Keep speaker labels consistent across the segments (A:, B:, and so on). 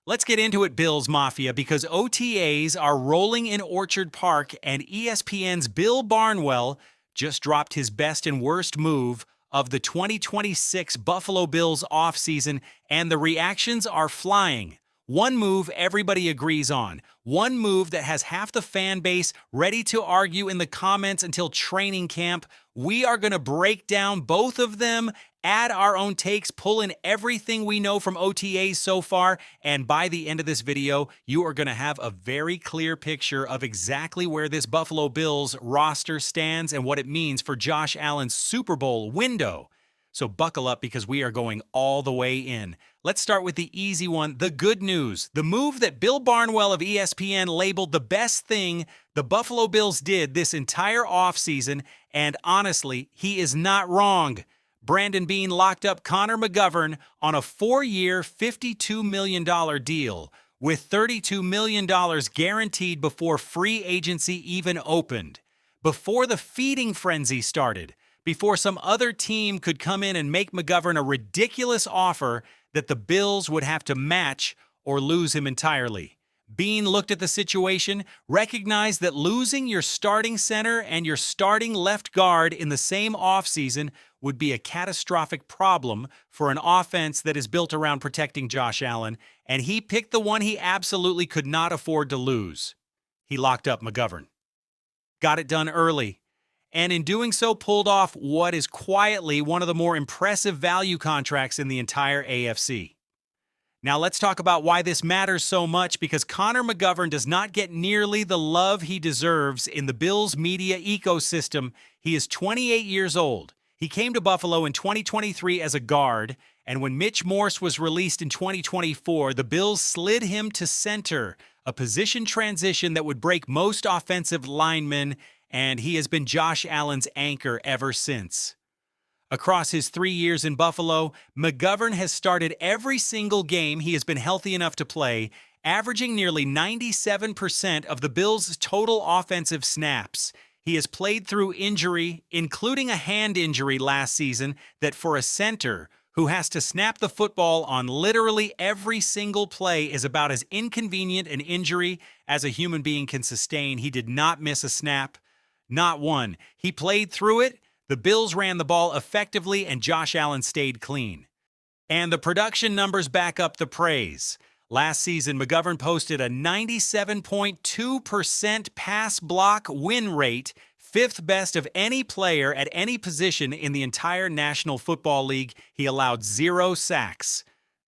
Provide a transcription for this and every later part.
A: Let's get into it, Bills Mafia, because OTAs are rolling in Orchard Park, and ESPN's Bill Barnwell just dropped his best and worst move of the 2026 Buffalo Bills offseason, and the reactions are flying. One move everybody agrees on. One move that has half the fan base ready to argue in the comments until training camp. We are going to break down both of them, add our own takes, pull in everything we know from OTAs so far, and by the end of this video, you are going to have a very clear picture of exactly where this Buffalo Bills roster stands and what it means for Josh Allen's Super Bowl window. So buckle up because we are going all the way in. Let's start with the easy one, the good news. The move that Bill Barnwell of ESPN labeled the best thing the Buffalo Bills did this entire offseason, and honestly, he is not wrong. Brandon Beane locked up Connor McGovern on a 4-year, $52 million deal, with $32 million guaranteed before free agency even opened. Before the feeding frenzy started, before some other team could come in and make McGovern a ridiculous offer that the Bills would have to match or lose him entirely. Beane looked at the situation, recognized that losing your starting center and your starting left guard in the same offseason would be a catastrophic problem for an offense that is built around protecting Josh Allen, and he picked the one he absolutely could not afford to lose. He locked up McGovern. Got it done early, and in doing so pulled off what is quietly one of the more impressive value contracts in the entire AFC. Now let's talk about why this matters so much, because Connor McGovern does not get nearly the love he deserves in the Bills media ecosystem. He is 28 years old. He came to Buffalo in 2023 as a guard, and when Mitch Morse was released in 2024, the Bills slid him to center, a position transition that would break most offensive linemen, and he has been Josh Allen's anchor ever since. Across his 3 years in Buffalo, McGovern has started every single game he has been healthy enough to play, averaging nearly 97% of the Bills' total offensive snaps. He has played through injury, including a hand injury last season, that for a center who has to snap the football on literally every single play is about as inconvenient an injury as a human being can sustain. He did not miss a snap, not one. He played through it. The Bills ran the ball effectively, and Josh Allen stayed clean. And the production numbers back up the praise. Last season, McGovern posted a 97.2% pass block win rate, fifth best of any player at any position in the entire National Football League. He allowed 0 sacks.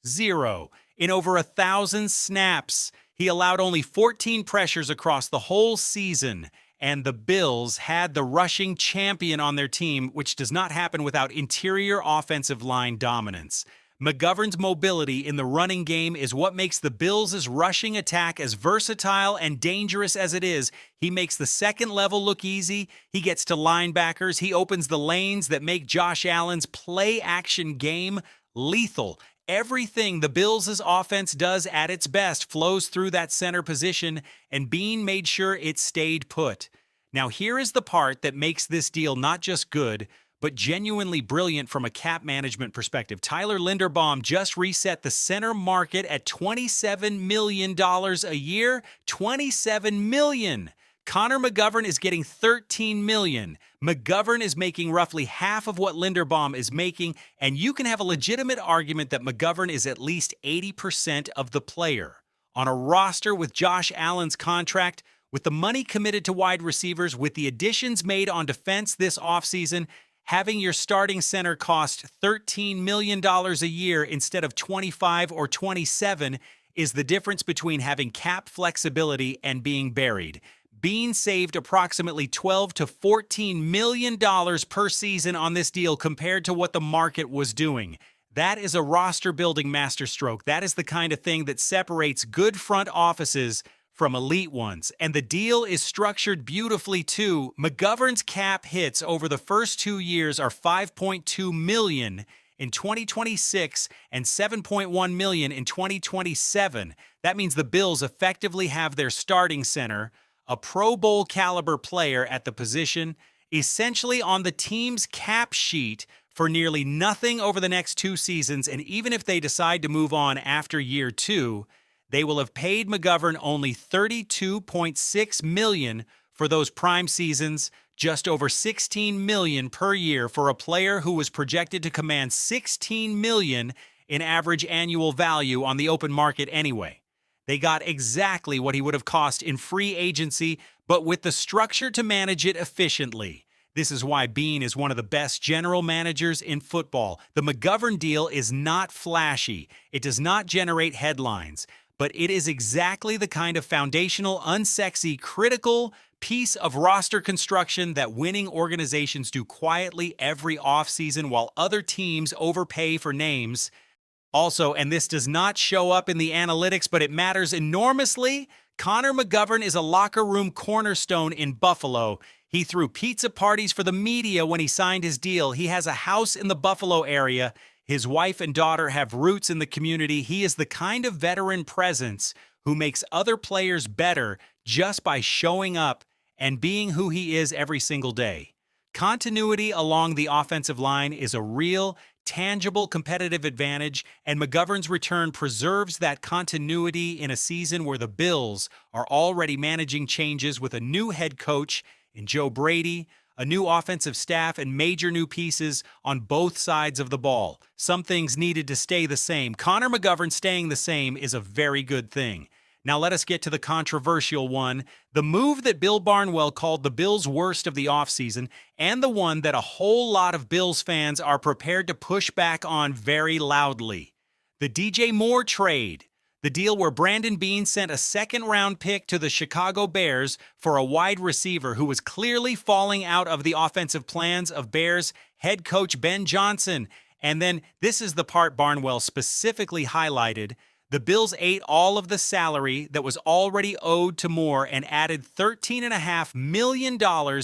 A: 0. In over 1,000 snaps, he allowed only 14 pressures across the whole season. And the Bills had the rushing champion on their team, which does not happen without interior offensive line dominance. McGovern's mobility in the running game is what makes the Bills' rushing attack as versatile and dangerous as it is. He makes the second level look easy. He gets to linebackers. He opens the lanes that make Josh Allen's play-action game lethal. Everything the Bills' offense does at its best flows through that center position, and Beane made sure it stayed put. Now here is the part that makes this deal not just good, but genuinely brilliant from a cap management perspective. Tyler Linderbaum just reset the center market at $27 million a year. $27 million! Connor McGovern is getting $13 million. McGovern is making roughly half of what Linderbaum is making, and you can have a legitimate argument that McGovern is at least 80% of the player. On a roster with Josh Allen's contract, with the money committed to wide receivers, with the additions made on defense this offseason, having your starting center cost $13 million a year instead of $25 or $27 is the difference between having cap flexibility and being buried. Beane saved approximately $12 to $14 million per season on this deal compared to what the market was doing. That is a roster-building masterstroke. That is the kind of thing that separates good front offices from elite ones. And the deal is structured beautifully, too. McGovern's cap hits over the first 2 years are $5.2 million in 2026 and $7.1 million in 2027. That means the Bills effectively have their starting center, a Pro Bowl caliber player at the position, essentially on the team's cap sheet for nearly nothing over the next 2 seasons, and even if they decide to move on after year 2, They will have paid McGovern only $32.6 million for those prime seasons, just over $16 million per year for a player who was projected to command $16 million in average annual value on the open market anyway. They got exactly what he would have cost in free agency, but with the structure to manage it efficiently. This is why Beane is one of the best general managers in football. The McGovern deal is not flashy. It does not generate headlines, but it is exactly the kind of foundational, unsexy, critical piece of roster construction that winning organizations do quietly every offseason while other teams overpay for names. Also, and this does not show up in the analytics, but it matters enormously, Connor McGovern is a locker room cornerstone in Buffalo. He threw pizza parties for the media when he signed his deal. He has a house in the Buffalo area. His wife and daughter have roots in the community. He is the kind of veteran presence who makes other players better just by showing up and being who he is every single day. Continuity along the offensive line is a real, tangible competitive advantage, and McGovern's return preserves that continuity in a season where the Bills are already managing changes with a new head coach in Joe Brady, a new offensive staff, and major new pieces on both sides of the ball. Some things needed to stay the same. Connor McGovern staying the same is a very good thing. Now let us get to the controversial one, the move that Bill Barnwell called the Bills' worst of the offseason, and the one that a whole lot of Bills fans are prepared to push back on very loudly. The DJ Moore trade. The deal where Brandon Beane sent a second-round pick to the Chicago Bears for a wide receiver who was clearly falling out of the offensive plans of Bears head coach Ben Johnson. And then this is the part Barnwell specifically highlighted. The Bills ate all of the salary that was already owed to Moore and added $13.5 million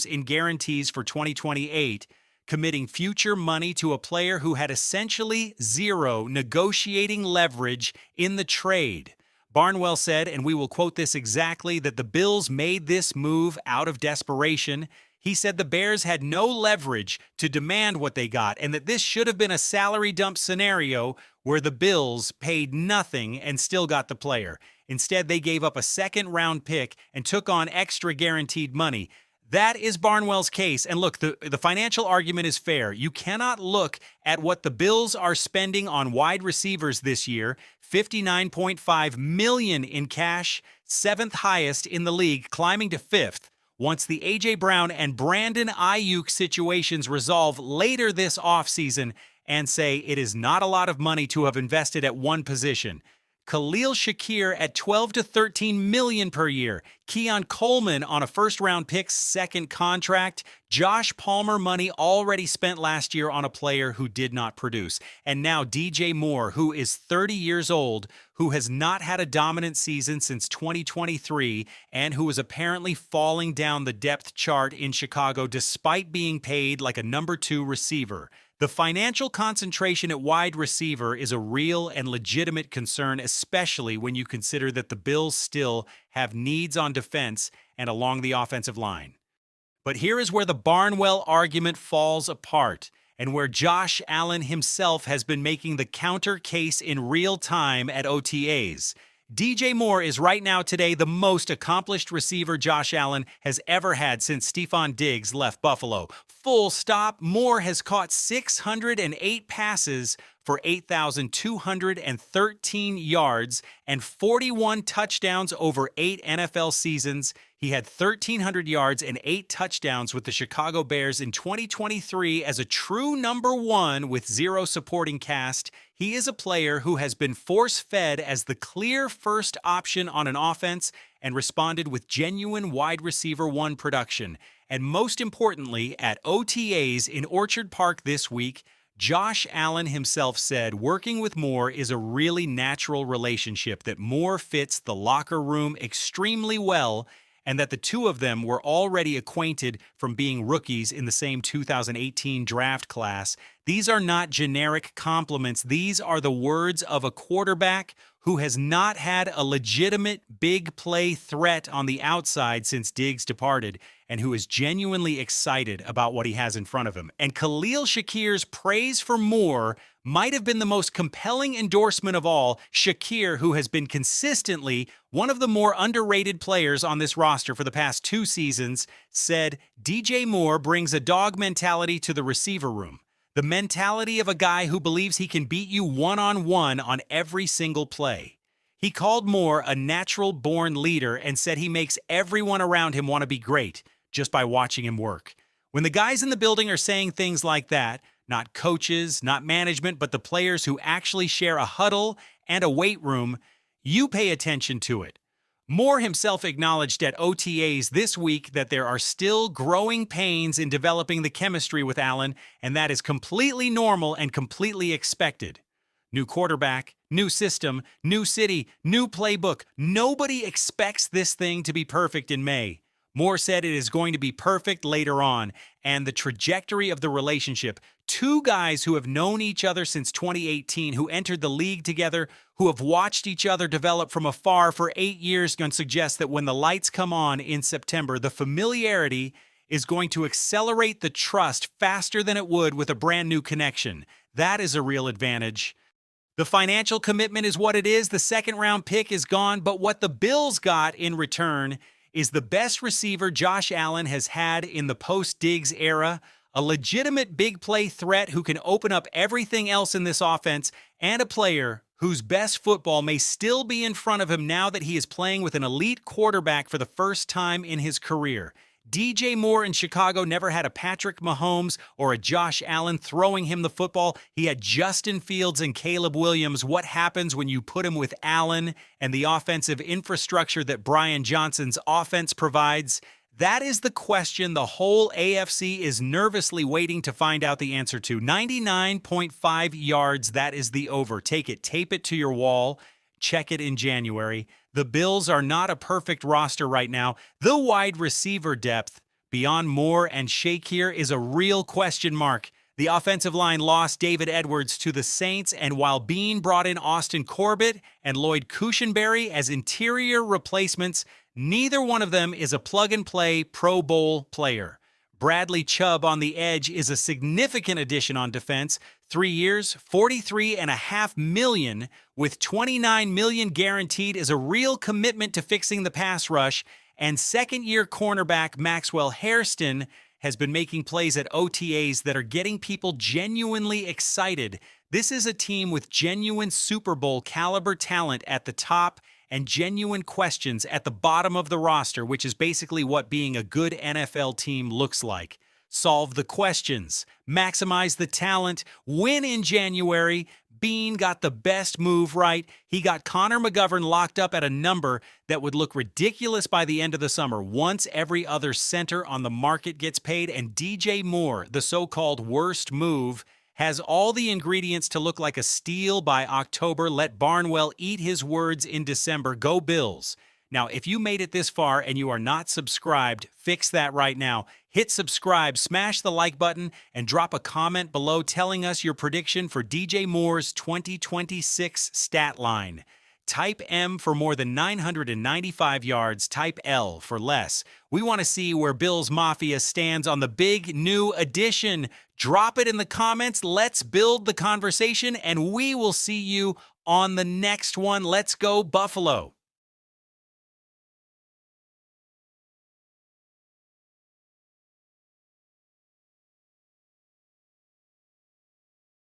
A: in guarantees for 2028, committing future money to a player who had essentially zero negotiating leverage in the trade. Barnwell said, and we will quote this exactly, that the Bills made this move out of desperation. He said the Bears had no leverage to demand what they got, and that this should have been a salary dump scenario where the Bills paid nothing and still got the player. Instead, they gave up a second-round pick and took on extra guaranteed money. That is Barnwell's case. And look, the financial argument is fair. You cannot look at what the Bills are spending on wide receivers this year, $59.5 million in cash, seventh highest in the league, climbing to fifth. Once the A.J. Brown and Brandon Ayuk situations resolve later this offseason, and say it is not a lot of money to have invested at one position. Khalil Shakir at $12 to $13 million per year. Keon Coleman on a first-round pick's second contract. Josh Palmer money already spent last year on a player who did not produce. And now DJ Moore, who is 30 years old, who has not had a dominant season since 2023, and who is apparently falling down the depth chart in Chicago despite being paid like a number 2 receiver. The financial concentration at wide receiver is a real and legitimate concern, especially when you consider that the Bills still have needs on defense and along the offensive line. But here is where the Barnwell argument falls apart, and where Josh Allen himself has been making the counter case in real time at OTAs. DJ Moore is right now today the most accomplished receiver Josh Allen has ever had since Stephon Diggs left Buffalo. Full stop. Moore has caught 608 passes for 8,213 yards and 41 touchdowns over 8 NFL seasons. He had 1,300 yards and 8 touchdowns with the Chicago Bears in 2023 as a true number 1 with 0 supporting cast. He is a player who has been force-fed as the clear first option on an offense and responded with genuine wide receiver 1 production. And most importantly, at OTAs in Orchard Park this week, Josh Allen himself said working with Moore is a really natural relationship, that Moore fits the locker room extremely well, and that the two of them were already acquainted from being rookies in the same 2018 draft class. These are not generic compliments. These are the words of a quarterback who has not had a legitimate big play threat on the outside since Diggs departed, and who is genuinely excited about what he has in front of him. And Khalil Shakir's praise for Moore might have been the most compelling endorsement of all. Shakir, who has been consistently one of the more underrated players on this roster for the past 2 seasons, said DJ Moore brings a dog mentality to the receiver room. The mentality of a guy who believes he can beat you one-on-one on every single play. He called Moore a natural-born leader and said he makes everyone around him want to be great just by watching him work. When the guys in the building are saying things like that, not coaches, not management, but the players who actually share a huddle and a weight room, you pay attention to it. Moore himself acknowledged at OTAs this week that there are still growing pains in developing the chemistry with Allen, and that is completely normal and completely expected. New quarterback, new system, new city, new playbook. Nobody expects this thing to be perfect in May. Moore said it is going to be perfect later on, and the trajectory of the relationship, 2 guys who have known each other since 2018, who entered the league together, who have watched each other develop from afar for 8 years, going to suggest that when the lights come on in September, the familiarity is going to accelerate the trust faster than it would with a brand new connection. That is a real advantage. The financial commitment is what it is. The second-round pick is gone, but what the Bills got in return is the best receiver Josh Allen has had in the post-Diggs era, a legitimate big play threat who can open up everything else in this offense, and a player whose best football may still be in front of him now that he is playing with an elite quarterback for the first time in his career. DJ Moore in Chicago never had a Patrick Mahomes or a Josh Allen throwing him the football. He had Justin Fields and Caleb Williams. What happens when you put him with Allen and the offensive infrastructure that Brian Johnson's offense provides? That is the question the whole AFC is nervously waiting to find out the answer to. 99.5 yards, that is the over. Take it, tape it to your wall, check it in January. The Bills are not a perfect roster right now. The wide receiver depth beyond Moore and Shakir is a real question mark. The offensive line lost David Edwards to the Saints, and while Bean brought in Austin Corbett and Lloyd Cushenberry as interior replacements, neither one of them is a plug-and-play Pro Bowl player. Bradley Chubb on the edge is a significant addition on defense. 3 years, $43.5 million, with $29 million guaranteed is a real commitment to fixing the pass rush. And second-year cornerback Maxwell Hairston has been making plays at OTAs that are getting people genuinely excited. This is a team with genuine Super Bowl caliber talent at the top and genuine questions at the bottom of the roster, which is basically what being a good NFL team looks like. Solve the questions, maximize the talent, win in January. Bean got the best move right. He got Connor McGovern locked up at a number that would look ridiculous by the end of the summer once every other center on the market gets paid. And DJ Moore, the so-called worst move, has all the ingredients to look like a steal by October. Let Barnwell eat his words in December. Go Bills. Now, if you made it this far and you are not subscribed, fix that right now. Hit subscribe, smash the like button, and drop a comment below telling us your prediction for DJ Moore's 2026 stat line. Type M for more than 995 yards. Type L for less. We want to see where Bills Mafia stands on the big new addition. Drop it in the comments. Let's build the conversation, and we will see you on the next one. Let's go, Buffalo.